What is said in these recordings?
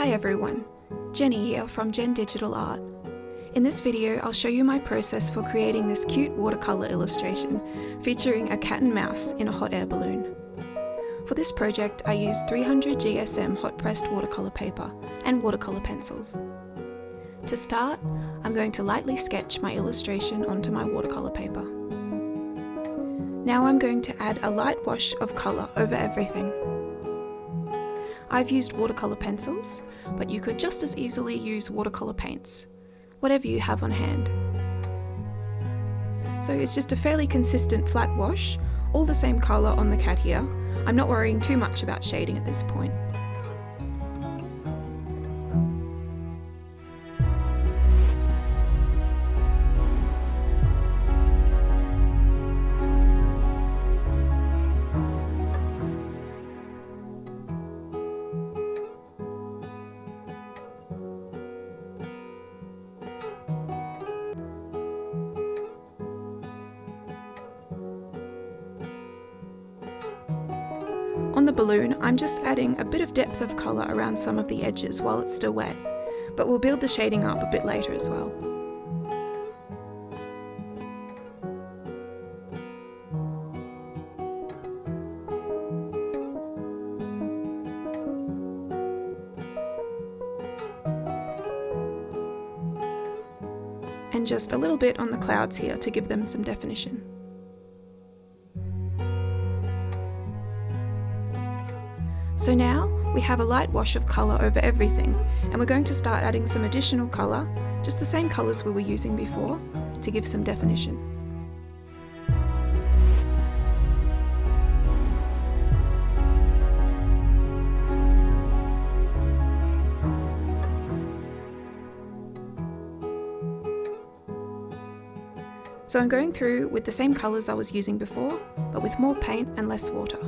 Hi everyone, Jenny here from Gen Digital Art. In this video I'll show you my process for creating this cute watercolour illustration featuring a cat and mouse in a hot air balloon. For this project I used 300 GSM hot pressed watercolour paper and watercolour pencils. To start, I'm going to lightly sketch my illustration onto my watercolour paper. Now I'm going to add a light wash of colour over everything. I've used watercolour pencils, but you could just as easily use watercolour paints, whatever you have on hand. So it's just a fairly consistent flat wash, all the same colour on the cat here. I'm not worrying too much about shading at this point. On the balloon, I'm just adding a bit of depth of colour around some of the edges while it's still wet, but we'll build the shading up a bit later as well. And just a little bit on the clouds here to give them some definition. So now we have a light wash of colour over everything, and we're going to start adding some additional colour, just the same colours we were using before, to give some definition. So I'm going through with the same colours I was using before, but with more paint and less water.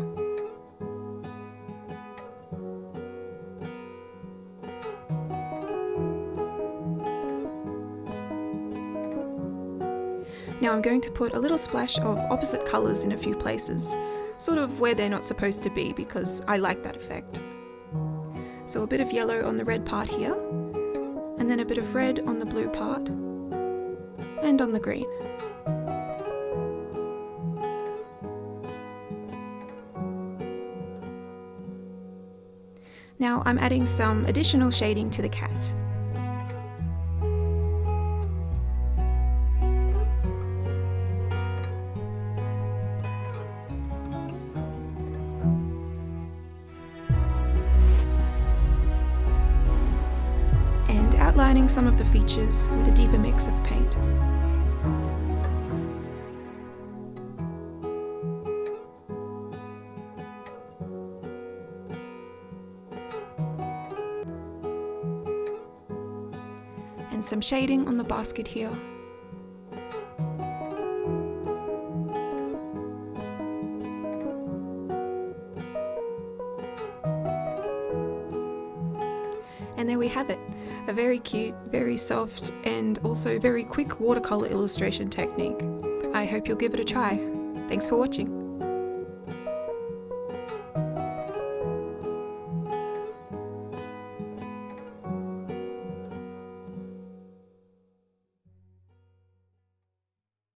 Now I'm going to put a little splash of opposite colours in a few places, sort of where they're not supposed to be because I like that effect. So a bit of yellow on the red part here, and then a bit of red on the blue part, and on the green. Now I'm adding some additional shading to the cat. And outlining some of the features with a deeper mix of paint. And some shading on the basket here. And there we have it, a very cute, very soft, and also very quick watercolour illustration technique. I hope you'll give it a try. Thanks for watching.